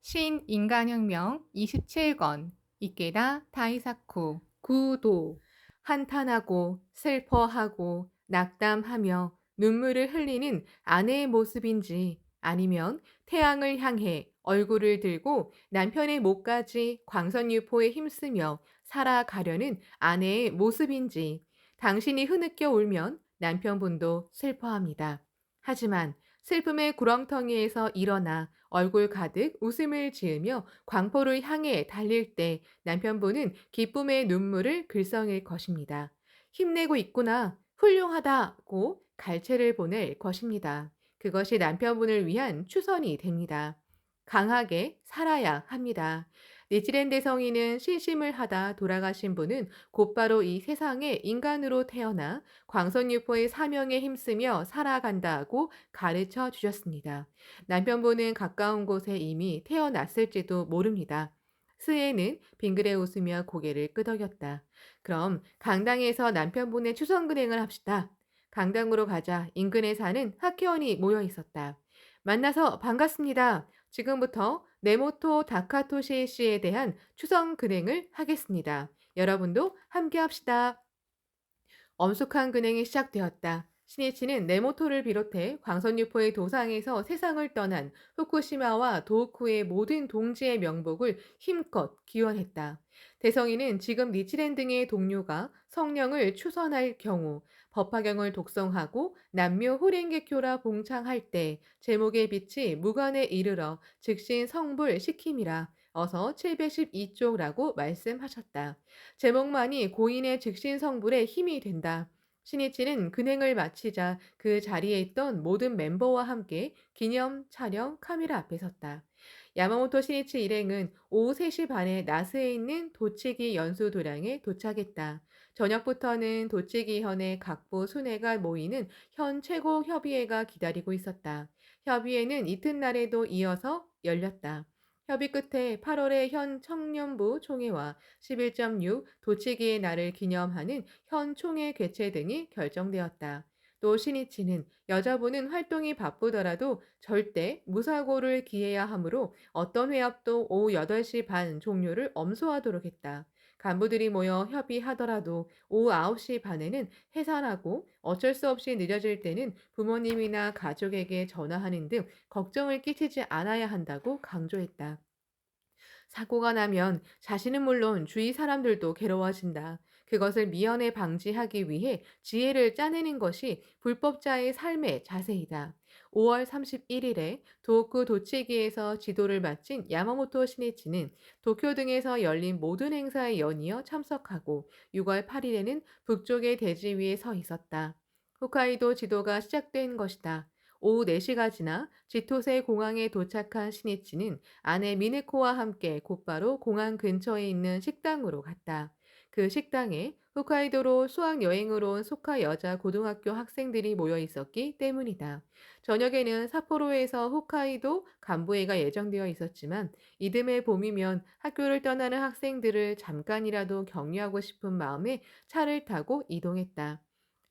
신인간혁명 27권 이케다 다이사쿠 구도 한탄하고 슬퍼하고 낙담하며 눈물을 흘리는 아내의 모습인지 아니면 태양을 향해 얼굴을 들고 남편의 목까지 광선유포에 힘쓰며 살아가려는 아내의 모습인지 당신이 흐느껴 울면 남편분도 슬퍼합니다. 하지만 슬픔의 구렁텅이에서 일어나 얼굴 가득 웃음을 지으며 광포를 향해 달릴 때 남편분은 기쁨의 눈물을 글썽일 것입니다. 힘내고 있구나, 훌륭하다고 갈채를 보낼 것입니다. 그것이 남편분을 위한 추선이 됩니다. 강하게 살아야 합니다. 니치렌 대성이는 신심을 하다 돌아가신 분은 곧바로 이 세상에 인간으로 태어나 광선유포의 사명에 힘쓰며 살아간다고 가르쳐 주셨습니다. 남편분은 가까운 곳에 이미 태어났을지도 모릅니다. 스에는 빙그레 웃으며 고개를 끄덕였다. 그럼 강당에서 남편분의 추성근행을 합시다. 강당으로 가자 인근에 사는 학회원이 모여 있었다. 만나서 반갑습니다. 지금부터 네모토 다카토시 씨에 대한 추성근행을 하겠습니다. 여러분도 함께 합시다. 엄숙한 근행이 시작되었다. 시니치는 네모토를 비롯해 광선유포의 도상에서 세상을 떠난 후쿠시마와 도호쿠의 모든 동지의 명복을 힘껏 기원했다. 대성이는 지금 니치렌 등의 동료가 성령을 추선할 경우 법화경을 독성하고 남묘 호랭개교라 봉창할 때 제목의 빛이 무관에 이르러 즉신 성불 시킴이라 어서 712쪽라고 말씀하셨다. 제목만이 고인의 즉신 성불에 힘이 된다. 신이치는 근행을 마치자 그 자리에 있던 모든 멤버와 함께 기념 촬영 카메라 앞에 섰다. 야마모토 신이치 일행은 오후 3시 반에 나스에 있는 도치기 연수도량에 도착했다. 저녁부터는 도치기 현의 각부 순회가 모이는 현 최고 협의회가 기다리고 있었다. 협의회는 이튿날에도 이어서 열렸다. 협의 끝에 8월의 현 청년부 총회와 11.6 도치기의 날을 기념하는 현 총회 개최 등이 결정되었다. 또 신이치는 여자분은 활동이 바쁘더라도 절대 무사고를 기해야 하므로 어떤 회합도 오후 8시 반 종료를 엄수하도록 했다. 간부들이 모여 협의하더라도 오후 9시 반에는 해산하고 어쩔 수 없이 늦어질 때는 부모님이나 가족에게 전화하는 등 걱정을 끼치지 않아야 한다고 강조했다. 사고가 나면 자신은 물론 주위 사람들도 괴로워진다. 그것을 미연에 방지하기 위해 지혜를 짜내는 것이 불법자의 삶의 자세이다. 5월 31일에 도호쿠 도치기에서 지도를 맡은 야마모토 시니치는 도쿄 등에서 열린 모든 행사에 연이어 참석하고 6월 8일에는 북쪽의 대지 위에 서 있었다. 홋카이도 지도가 시작된 것이다. 오후 4시가 지나 지토세 공항에 도착한 시니치는 아내 미네코와 함께 곧바로 공항 근처에 있는 식당으로 갔다. 그 식당에 홋카이도로 수학여행으로 온 소카 여자 고등학교 학생들이 모여 있었기 때문이다. 저녁에는 삿포로에서 홋카이도 간부회가 예정되어 있었지만 이듬해 봄이면 학교를 떠나는 학생들을 잠깐이라도 격려하고 싶은 마음에 차를 타고 이동했다.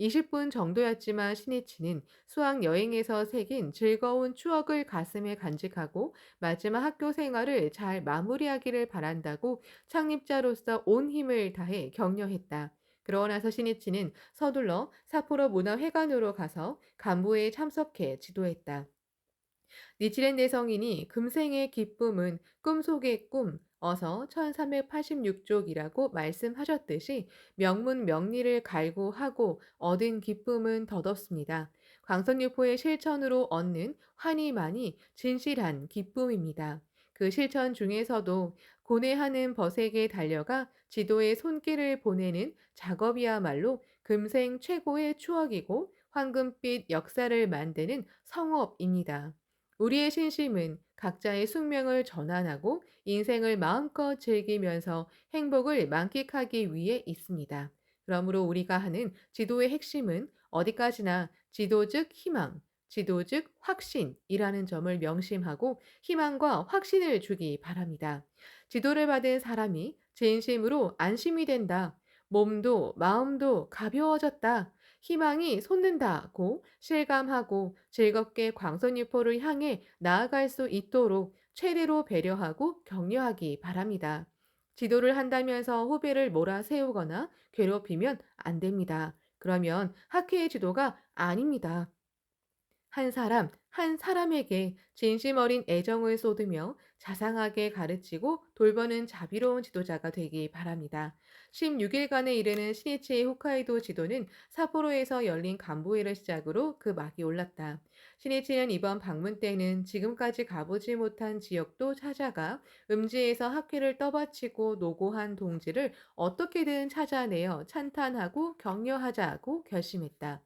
20분 정도였지만 신이치는 수학 여행에서 새긴 즐거운 추억을 가슴에 간직하고 마지막 학교 생활을 잘 마무리하기를 바란다고 창립자로서 온 힘을 다해 격려했다. 그러고 나서 신이치는 서둘러 삿포로 문화회관으로 가서 간부회에 참석해 지도했다. 니치렌 대성인이 금생의 기쁨은 꿈속의 꿈, 어서 1386쪽이라고 말씀하셨듯이 명문 명리를 갈구하고 얻은 기쁨은 덧없습니다. 광선유포의 실천으로 얻는 환희만이 진실한 기쁨입니다. 그 실천 중에서도 고뇌하는 벗에게 달려가 지도에 손길을 보내는 작업이야말로 금생 최고의 추억이고 황금빛 역사를 만드는 성업입니다. 우리의 신심은 각자의 숙명을 전환하고 인생을 마음껏 즐기면서 행복을 만끽하기 위해 있습니다. 그러므로 우리가 하는 지도의 핵심은 어디까지나 지도 즉 희망, 지도 즉 확신이라는 점을 명심하고 희망과 확신을 주기 바랍니다. 지도를 받은 사람이 진심으로 안심이 된다. 몸도 마음도 가벼워졌다. 희망이 솟는다고 실감하고 즐겁게 광선유포를 향해 나아갈 수 있도록 최대로 배려하고 격려하기 바랍니다. 지도를 한다면서 후배를 몰아세우거나 괴롭히면 안 됩니다. 그러면 학회의 지도가 아닙니다. 한 사람에게 진심 어린 애정을 쏟으며 자상하게 가르치고 돌보는 자비로운 지도자가 되기 바랍니다. 16일간에 이르는 시니치의 홋카이도 지도는 삿포로에서 열린 간부회를 시작으로 그 막이 올랐다. 시니치는 이번 방문 때는 지금까지 가보지 못한 지역도 찾아가 음지에서 학회를 떠받치고 노고한 동지를 어떻게든 찾아내어 찬탄하고 격려하자고 결심했다.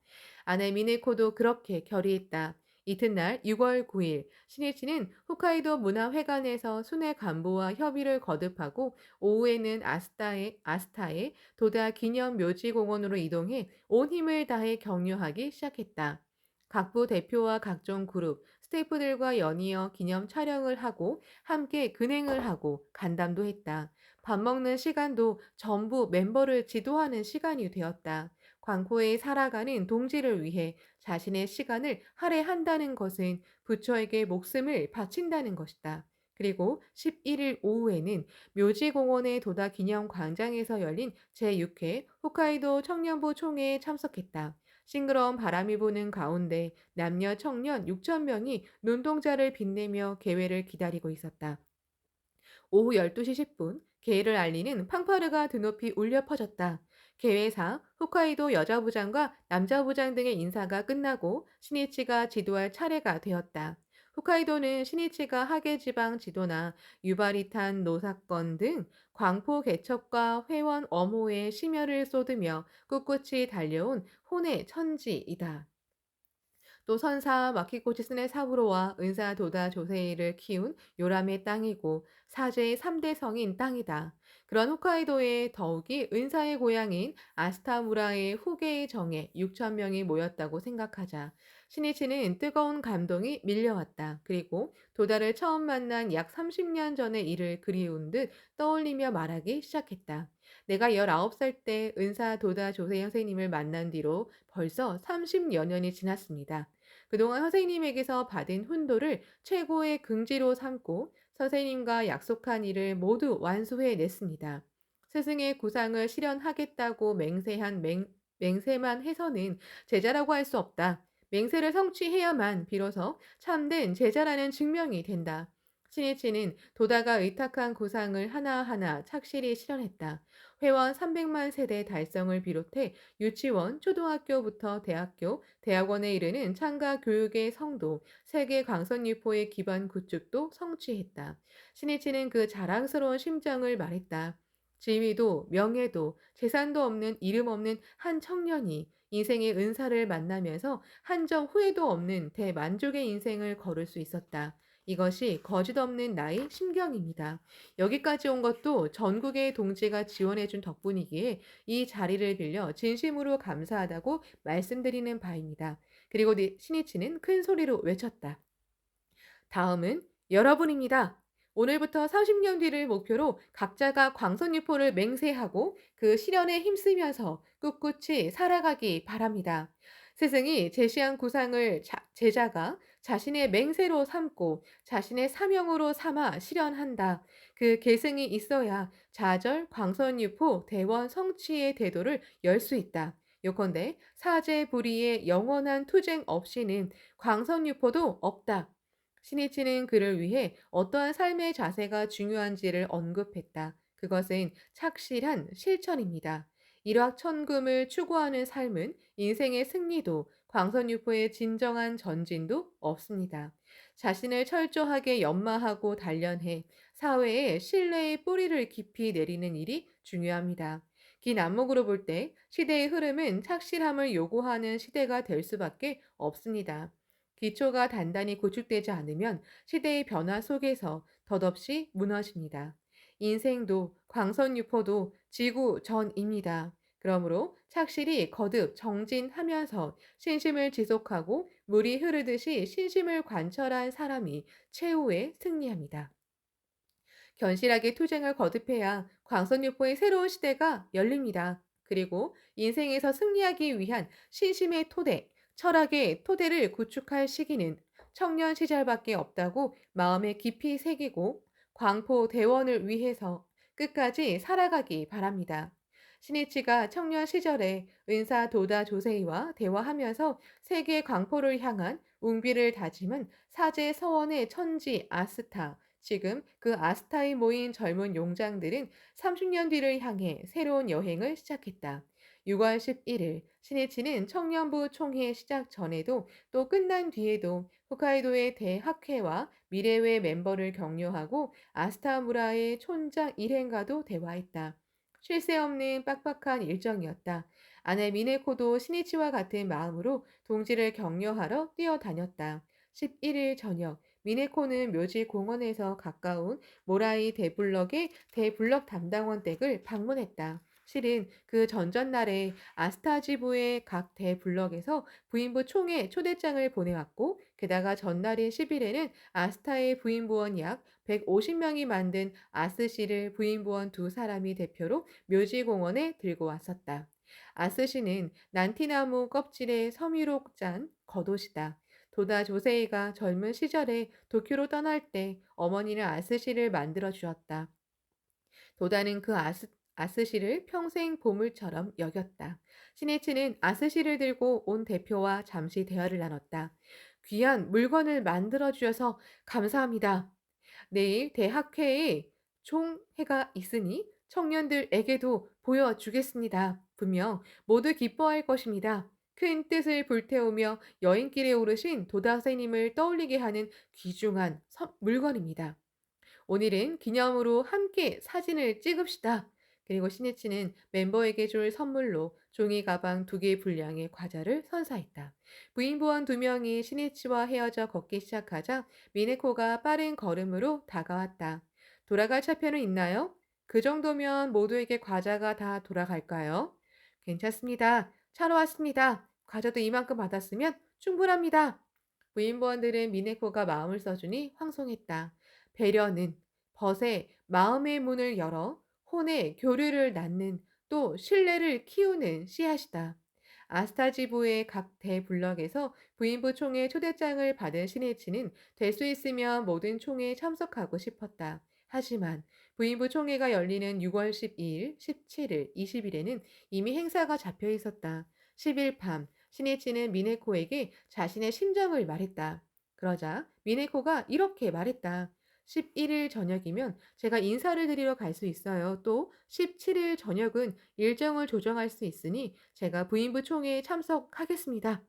아내 미네코도 그렇게 결의했다. 이튿날 6월 9일 신이치는 홋카이도 문화회관에서 순회 간부와 협의를 거듭하고 오후에는 아스타의 도다 기념 묘지공원으로 이동해 온 힘을 다해 격려하기 시작했다. 각부 대표와 각종 그룹, 스태프들과 연이어 기념 촬영을 하고 함께 근행을 하고 간담도 했다. 밥 먹는 시간도 전부 멤버를 지도하는 시간이 되었다. 광고에 살아가는 동지를 위해 자신의 시간을 할애한다는 것은 부처에게 목숨을 바친다는 것이다. 그리고 11일 오후에는 묘지공원의 도다 기념 광장에서 열린 제6회 홋카이도 청년부 총회에 참석했다. 싱그러운 바람이 부는 가운데 남녀 청년 6천 명이 눈동자를 빛내며 개회를 기다리고 있었다. 오후 12시 10분 개회를 알리는 팡파르가 드높이 울려 퍼졌다. 개회사 홋카이도 여자부장과 남자부장 등의 인사가 끝나고 시니치가 지도할 차례가 되었다. 홋카이도는 시니치가 하계지방 지도나 유바리탄 노사건 등 광포 개척과 회원 엄호에 심혈을 쏟으며 꿋꿋이 달려온 혼의 천지이다. 또 선사 마키코치 스네 사부로와 은사 도다 조세이를 키운 요람의 땅이고 사제의 3대 성인 땅이다. 그런 홋카이도에 더욱이 은사의 고향인 아스타무라의 후계의 정에 6천 명이 모였다고 생각하자 신이치는 뜨거운 감동이 밀려왔다. 그리고 도다를 처음 만난 약 30년 전의 일을 그리운 듯 떠올리며 말하기 시작했다. 내가 19살 때 은사 도다 조세 선생님을 만난 뒤로 벌써 30여 년이 지났습니다. 그동안 선생님에게서 받은 훈도를 최고의 긍지로 삼고 선생님과 약속한 일을 모두 완수해 냈습니다. 스승의 구상을 실현하겠다고 맹세만 해서는 제자라고 할 수 없다. 맹세를 성취해야만 비로소 참된 제자라는 증명이 된다. 신이치는 도다가 의탁한 구상을 하나하나 착실히 실현했다. 회원 300만 세대 달성을 비롯해 유치원, 초등학교부터 대학교, 대학원에 이르는 창가 교육의 성도, 세계 광선유포의 기반 구축도 성취했다. 신이치는 그 자랑스러운 심정을 말했다. 지위도 명예도 재산도 없는 이름 없는 한 청년이 인생의 은사를 만나면서 한점 후회도 없는 대만족의 인생을 걸을 수 있었다. 이것이 거짓 없는 나의 심경입니다. 여기까지 온 것도 전국의 동지가 지원해준 덕분이기에 이 자리를 빌려 진심으로 감사하다고 말씀드리는 바입니다. 그리고 신이치는 큰 소리로 외쳤다. 다음은 여러분입니다. 오늘부터 30년 뒤를 목표로 각자가 광선유포를 맹세하고 그 실현에 힘쓰면서 꿋꿋이 살아가기 바랍니다. 스승이 제시한 구상을 제자가 자신의 맹세로 삼고 자신의 사명으로 삼아 실현한다. 그 계승이 있어야 좌절 광선유포 대원 성취의 대도를 열 수 있다. 요컨대 사제 불의의 영원한 투쟁 없이는 광선유포도 없다. 신이치는 그를 위해 어떠한 삶의 자세가 중요한지를 언급했다. 그것은 착실한 실천입니다. 일확천금을 추구하는 삶은 인생의 승리도 광선유포의 진정한 전진도 없습니다. 자신을 철저하게 연마하고 단련해 사회에 신뢰의 뿌리를 깊이 내리는 일이 중요합니다. 긴 안목으로 볼 때 시대의 흐름은 착실함을 요구하는 시대가 될 수밖에 없습니다. 기초가 단단히 구축되지 않으면 시대의 변화 속에서 덧없이 무너집니다. 인생도 광선유포도 지구 전입니다. 그러므로 착실히 거듭 정진하면서 신심을 지속하고 물이 흐르듯이 신심을 관철한 사람이 최후에 승리합니다. 견실하게 투쟁을 거듭해야 광선유포의 새로운 시대가 열립니다. 그리고 인생에서 승리하기 위한 신심의 토대, 철학의 토대를 구축할 시기는 청년 시절밖에 없다고 마음에 깊이 새기고 광포 대원을 위해서 끝까지 살아가기 바랍니다. 신이치가 청년 시절에 은사 도다 조세이와 대화하면서 세계 광포를 향한 웅비를 다짐은 사제 서원의 천지 아스타, 지금 그 아스타에 모인 젊은 용장들은 30년 뒤를 향해 새로운 여행을 시작했다. 6월 11일 신이치는 청년부 총회 시작 전에도 또 끝난 뒤에도 홋카이도의 대학회와 미래회 멤버를 격려하고 아스타무라의 촌장 일행과도 대화했다. 쉴 새 없는 빡빡한 일정이었다. 아내 미네코도 신이치와 같은 마음으로 동지를 격려하러 뛰어다녔다. 11일 저녁 미네코는 묘지 공원에서 가까운 모라이 대블럭의 대블럭 담당원 댁을 방문했다. 실은 그 전전날에 아스타지부의 각 대블럭에서 부인부 총회 초대장을 보내왔고 게다가 전날인 10일에는 아스타의 부인부원 약 150명이 만든 아스시를 부인부원 두 사람이 대표로 묘지공원에 들고 왔었다. 아스시는 난티나무 껍질에 섬유로 짠 겉옷이다. 도다 조세이가 젊은 시절에 도쿄로 떠날 때 어머니는 아스시를 만들어 주었다. 도다는 그 아스시를 평생 보물처럼 여겼다. 시네치는 아스시를 들고 온 대표와 잠시 대화를 나눴다. 귀한 물건을 만들어 주셔서 감사합니다. 내일 대학회에 총회가 있으니 청년들에게도 보여주겠습니다. 분명 모두 기뻐할 것입니다. 큰 뜻을 불태우며 여행길에 오르신 도다새님을 떠올리게 하는 귀중한 물건입니다. 오늘은 기념으로 함께 사진을 찍읍시다. 그리고 신이치는 멤버에게 줄 선물로 종이 가방 2개 분량의 과자를 선사했다. 부인부원 2명이 신이치와 헤어져 걷기 시작하자 미네코가 빠른 걸음으로 다가왔다. 돌아갈 차표는 있나요? 그 정도면 모두에게 과자가 다 돌아갈까요? 괜찮습니다. 차로 왔습니다. 과자도 이만큼 받았으면 충분합니다. 부인부원들은 미네코가 마음을 써주니 황송했다. 배려는 벗의 마음의 문을 열어 혼의 교류를 낳는 또 신뢰를 키우는 씨앗이다. 아스타지부의 각 대블럭에서 부인부 총회 초대장을 받은 신이치는 될 수 있으면 모든 총회에 참석하고 싶었다. 하지만 부인부 총회가 열리는 6월 12일, 17일, 20일에는 이미 행사가 잡혀 있었다. 10일 밤 신이치는 미네코에게 자신의 심정을 말했다. 그러자 미네코가 이렇게 말했다. 11일 저녁이면 제가 인사를 드리러 갈 수 있어요. 또 17일 저녁은 일정을 조정할 수 있으니 제가 부인부 총회에 참석하겠습니다.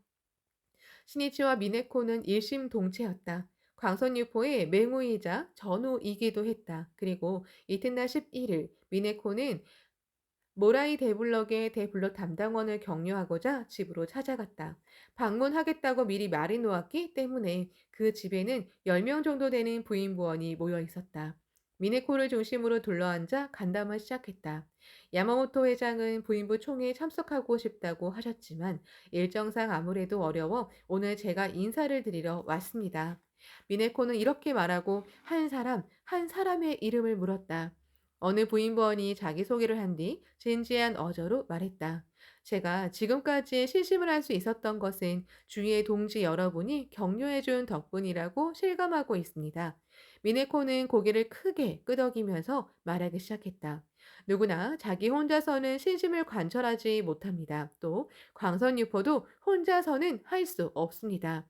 신이치와 미네코는 일심동체였다. 광선유포의 맹우이자 전우이기도 했다. 그리고 이튿날 11일 미네코는 모라이 대블럭의 대블럭 담당원을 격려하고자 집으로 찾아갔다. 방문하겠다고 미리 말해 놓았기 때문에 그 집에는 10명 정도 되는 부인부원이 모여 있었다. 미네코를 중심으로 둘러앉아 간담을 시작했다. 야마모토 회장은 부인부 총회에 참석하고 싶다고 하셨지만 일정상 아무래도 어려워 오늘 제가 인사를 드리러 왔습니다. 미네코는 이렇게 말하고 한 사람의 이름을 물었다. 어느 부인부원이 자기소개를 한 뒤 진지한 어조로 말했다. 제가 지금까지 실심을 할 수 있었던 것은 주위의 동지 여러분이 격려해준 덕분이라고 실감하고 있습니다. 미네코는 고개를 크게 끄덕이면서 말하기 시작했다. 누구나 자기 혼자서는 신심을 관철하지 못합니다. 또 광선유포도 혼자서는 할 수 없습니다.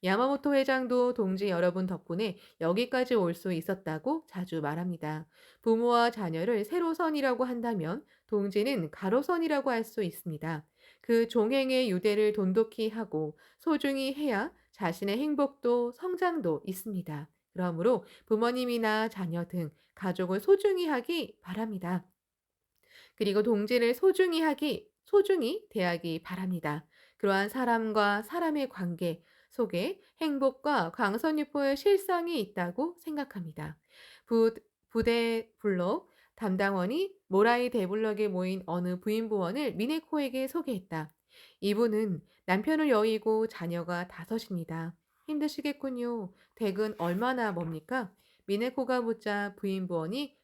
야마모토 회장도 동지 여러분 덕분에 여기까지 올 수 있었다고 자주 말합니다. 부모와 자녀를 세로선이라고 한다면 동지는 가로선이라고 할 수 있습니다. 그 종행의 유대를 돈독히 하고 소중히 해야 자신의 행복도 성장도 있습니다. 그러므로 부모님이나 자녀 등 가족을 소중히 하기 바랍니다. 그리고 동지를 소중히 대하기 바랍니다. 그러한 사람과 사람의 관계 속에 행복과 광선유포의 실상이 있다고 생각합니다. 부, 부대 블록 담당원이 모라이 대블럭에 모인 어느 부인부원을 미네코에게 소개했다. 이분은 남편을 여의고 자녀가 5입니다. 힘드시겠군요. 댁은 얼마나 멉니까? 미네코가 묻자 부인부원이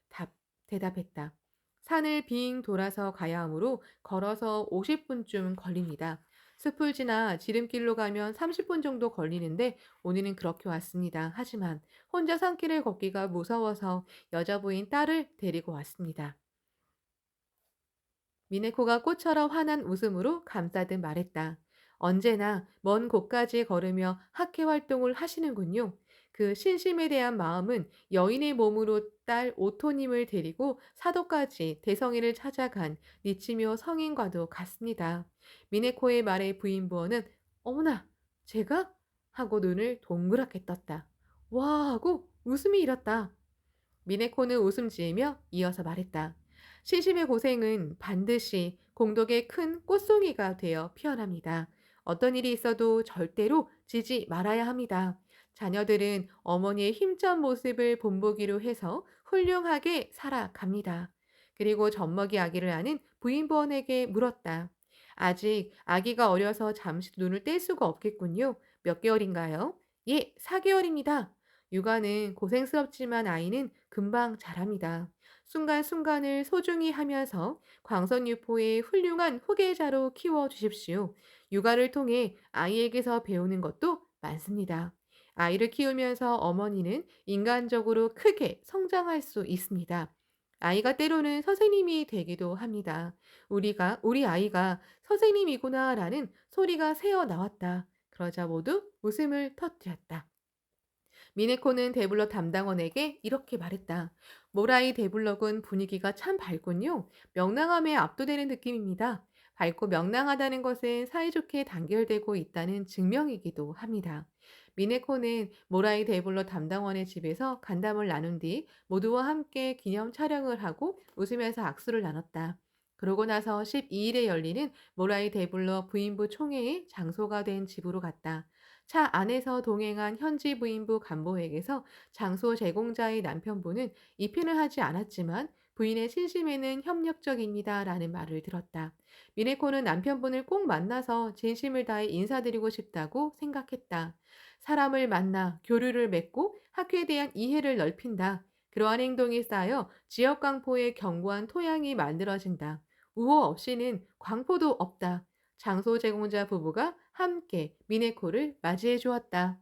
대답했다. 산을 빙 돌아서 가야 하므로 걸어서 50분쯤 걸립니다. 숲을 지나 지름길로 가면 30분 정도 걸리는데 오늘은 그렇게 왔습니다. 하지만 혼자 산길을 걷기가 무서워서 여자 부인 딸을 데리고 왔습니다. 미네코가 꽃처럼 환한 웃음으로 감싸듯 말했다. 언제나 먼 곳까지 걸으며 학회 활동을 하시는군요. 그 신심에 대한 마음은 여인의 몸으로 딸 오토님을 데리고 사도까지 대성이를 찾아간 니치묘 성인과도 같습니다. 미네코의 말에 부인부어는 어머나, 제가? 하고 눈을 동그랗게 떴다. 와 하고 웃음이 일었다. 미네코는 웃음 지으며 이어서 말했다. 신심의 고생은 반드시 공덕의 큰 꽃송이가 되어 피어납니다. 어떤 일이 있어도 절대로 지지 말아야 합니다. 자녀들은 어머니의 힘찬 모습을 본보기로 해서 훌륭하게 살아갑니다. 그리고 젖먹이 아기를 아는 부인부원에게 물었다. 아직 아기가 어려서 잠시 눈을 뗄 수가 없겠군요. 몇 개월인가요? 예, 4개월입니다. 육아는 고생스럽지만 아이는 금방 자랍니다. 순간순간을 소중히 하면서 광선유포의 훌륭한 후계자로 키워주십시오. 육아를 통해 아이에게서 배우는 것도 많습니다. 아이를 키우면서 어머니는 인간적으로 크게 성장할 수 있습니다. 아이가 때로는 선생님이 되기도 합니다. 우리 아이가 선생님이구나라는 소리가 새어 나왔다. 그러자 모두 웃음을 터뜨렸다. 미네코는 데블럭 담당원에게 이렇게 말했다. 모라이 데블럭은 분위기가 참 밝군요. 명랑함에 압도되는 느낌입니다. 밝고 명랑하다는 것은 사이좋게 단결되고 있다는 증명이기도 합니다. 미네코는 모라이 데블럭 담당원의 집에서 간담을 나눈 뒤 모두와 함께 기념 촬영을 하고 웃으면서 악수를 나눴다. 그러고 나서 12일에 열리는 모라이 데블럭 부인부 총회의 장소가 된 집으로 갔다. 차 안에서 동행한 현지 부인부 간부에게서 장소 제공자의 남편분은 입회는 하지 않았지만 부인의 신심에는 협력적입니다라는 말을 들었다. 미네코는 남편분을 꼭 만나서 진심을 다해 인사드리고 싶다고 생각했다. 사람을 만나 교류를 맺고 학교에 대한 이해를 넓힌다. 그러한 행동이 쌓여 지역 광포의 견고한 토양이 만들어진다. 우호 없이는 광포도 없다. 장소 제공자 부부가 함께 미네코를 맞이해 주었다.